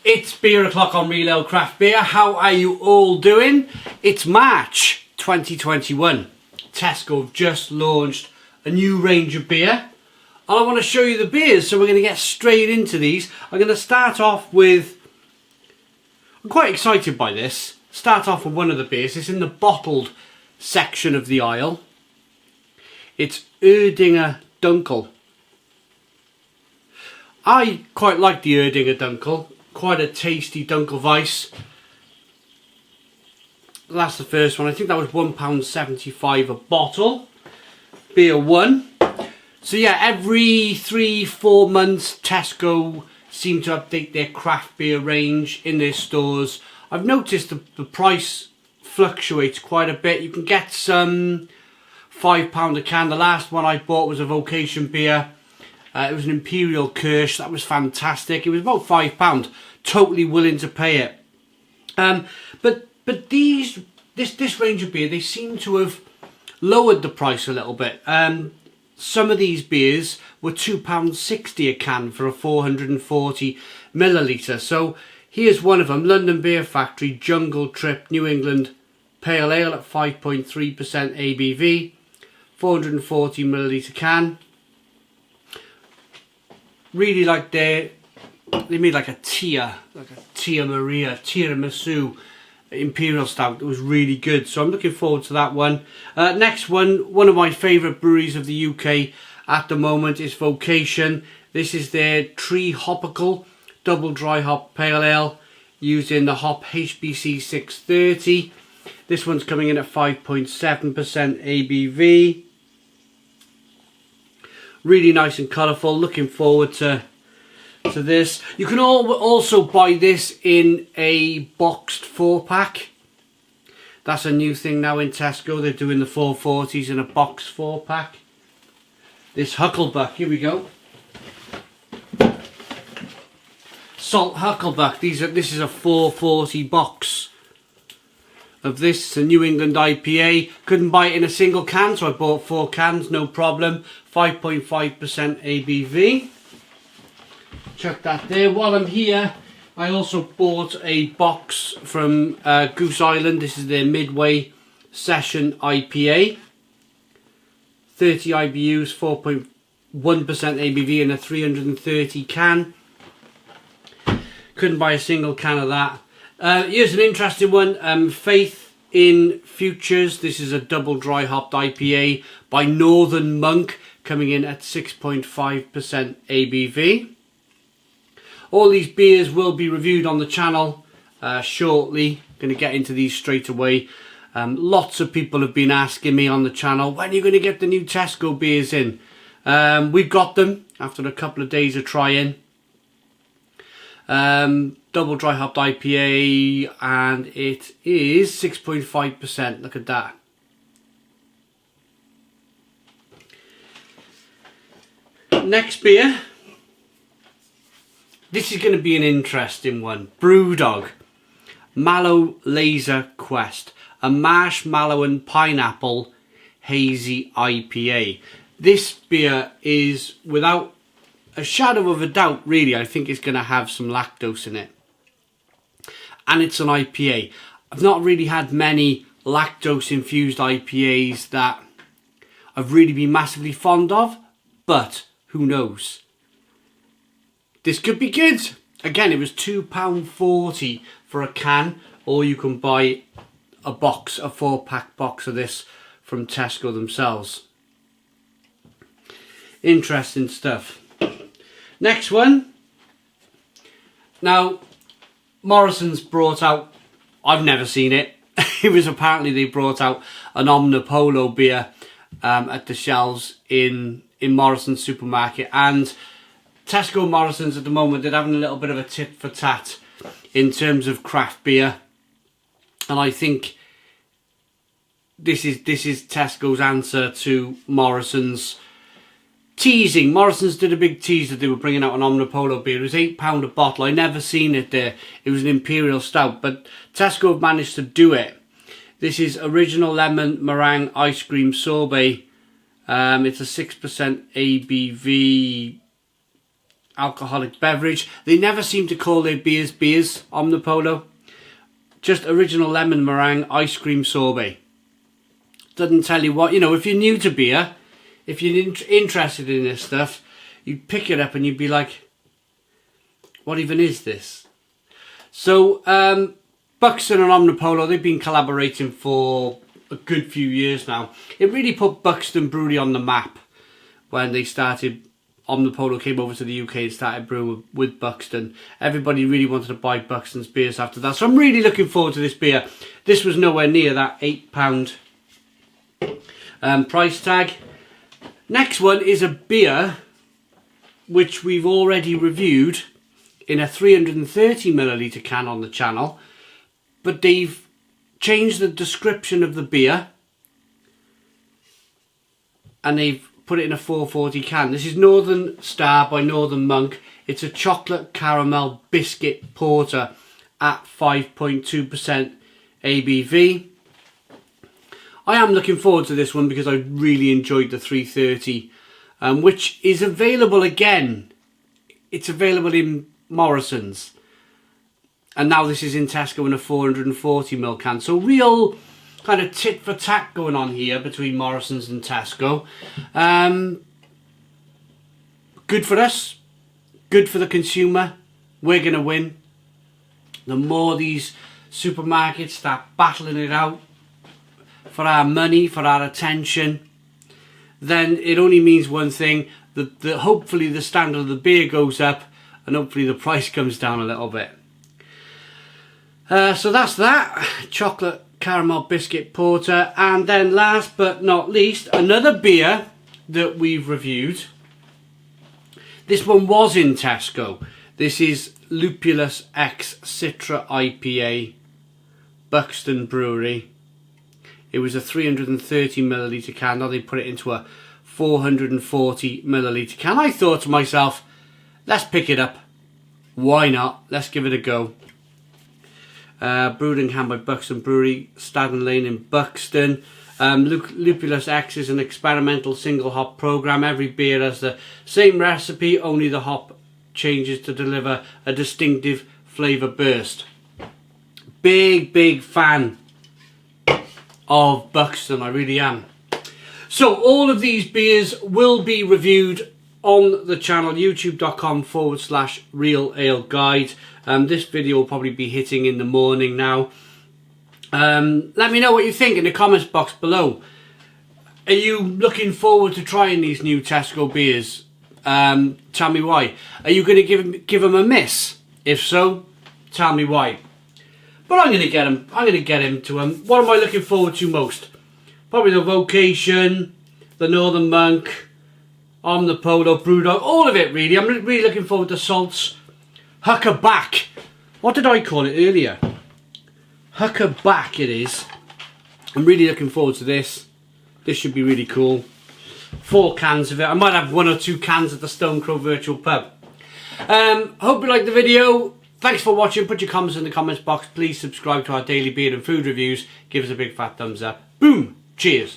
It's beer o'clock on Real Ale Craft Beer. How are you all doing? It's March 2021. Tesco have just launched a new range of beer. And I want to show you the beers, so we're going to get straight into these. I'm going to start off with... I'm quite excited by this. Start off with one of the beers. It's in the bottled section of the aisle. It's Erdinger Dunkle. I quite like the Erdinger Dunkle. Quite a tasty Dunkle Weiss. That's the first one. I think that was £1.75 a bottle. Beer 1. So yeah, every 3-4 months Tesco seem to update their craft beer range in their stores. I've noticed the price fluctuates quite a bit. You can get some £5 a can. The last one I bought was a Vocation beer. It was an Imperial Kirsch. That was fantastic. It was about £5. Totally willing to pay it. But this range of beer, they seem to have lowered the price a little bit. Some of these beers were £2.60 a can for a 440 millilitre. So here's one of them. London Beer Factory Jungle Trip New England Pale Ale at 5.3% ABV. 440 millilitre can. Really like they made like a tiramisu Imperial Stout. It was really good, so I'm looking forward to that one. Next one of my favourite breweries of the UK at the moment is Vocation. This is their TR-Hop-Ical double dry hop pale ale using the hop HBC 630. This one's coming in at 5.7% ABV. Really nice and colourful. Looking forward to this. You can also buy this in a boxed 4-pack. That's a new thing now in Tesco. They're doing the 440s in a boxed 4-pack. This Huckaback, here we go. Salt Huckaback. This is a 440 box of this. It's a New England IPA. Couldn't buy it in a single can, so I bought 4 cans, no problem. 5.5% ABV. Chuck that there. While I'm here, I also bought a box from Goose Island. This is their Midway Session IPA. 30 IBUs, 4.1% ABV in a 330 can. Couldn't buy a single can of that. Here's an interesting one. Faith in Futures. This is a double dry hopped IPA by Northern Monk, coming in at 6.5% ABV. All these beers will be reviewed on the channel shortly. Going to get into these straight away. Lots of people have been asking me on the channel, when are you going to get the new Tesco beers in? We've got them after a couple of days of trying. Double dry hopped IPA, and it is 6.5%. Look at that. Next beer. This is going to be an interesting one. Brewdog Mallow Laser Quest, a marshmallow and pineapple hazy IPA. This beer is, without a shadow of a doubt, really, I think it's going to have some lactose in it. And it's an IPA. I've not really had many lactose infused IPAs that I've really been massively fond of, but who knows? This could be good. Again, it was £2.40 for a can, or you can buy a box, a 4-pack box of this from Tesco themselves. Interesting stuff. Next one. Now, Morrisons brought out, I've never seen it. It was apparently they brought out an Omnipollo beer at the shelves in Morrisons supermarket, and Tesco Morrisons at the moment, they're having a little bit of a tit for tat in terms of craft beer, and I think this is Tesco's answer to Morrisons teasing. Morrisons did a big tease that they were bringing out an Omnipollo beer. It was £8 a bottle. I never seen it there. It was an Imperial Stout, but Tesco have managed to do it. This is original lemon meringue ice cream sorbet. It's a 6% ABV alcoholic beverage. They never seem to call their beers Omnipollo. Just original lemon meringue ice cream sorbet. Doesn't tell you what, you know, if you're new to beer, if you're interested in this stuff, you'd pick it up and you'd be like, what even is this? So, Buxton and Omnipollo, they've been collaborating for a good few years now. It really put Buxton Brewery on the map when they started. Omnipollo came over to the UK and started brewing with Buxton. Everybody really wanted to buy Buxton's beers after that. So I'm really looking forward to this beer. This was nowhere near that £8 price tag. Next one is a beer which we've already reviewed in a 330ml can on the channel. But they've changed the description of the beer. And they've put it in a 440 can. This is Northern Star by Northern Monk. It's a chocolate caramel biscuit porter at 5.2% ABV. I am looking forward to this one because I really enjoyed the 330, which is available again. It's available in Morrisons. And now this is in Tesco in a 440ml can. So real kind of tit for tat going on here between Morrisons and Tesco. Good for us, good for the consumer. We're going to win. The more these supermarkets start battling it out for our money, for our attention, then it only means one thing, that hopefully the standard of the beer goes up and hopefully the price comes down a little bit. So that's that, chocolate caramel biscuit porter. And then last but not least, another beer that we've reviewed. This one was in Tesco. This is Lupus X Citra IPA, Buxton Brewery. It was a 330ml can. Now they put it into a 440ml can. I thought to myself, let's pick it up. Why not? Let's give it a go. Brewed and canned by Buxton Brewery, Staden Lane in Buxton. Lupus X is an experimental single hop program. Every beer has the same recipe, only the hop changes to deliver a distinctive flavour burst. Big fan of Buxton, I really am. So all of these beers will be reviewed on the channel, youtube.com/Real Ale Guide. This video will probably be hitting in the morning now. Let me know what you think in the comments box below. Are you looking forward to trying these new Tesco beers? Tell me why. Are you going to give them a miss? If so, tell me why. But I'm going to get him. I'm going to get into them. What am I looking forward to most? Probably the Vocation, the Northern Monk, Omnipollo, Brewdog, all of it really. I'm really looking forward to Salt's Huckaback. What did I call it earlier? Huckaback it is. I'm really looking forward to this. This should be really cool. 4 cans of it. I might have 1 or 2 cans at the Stone Crow Virtual Pub. Hope you liked the video. Thanks for watching. Put your comments in the comments box. Please subscribe to our daily beer and food reviews. Give us a big fat thumbs up. Boom. Cheers.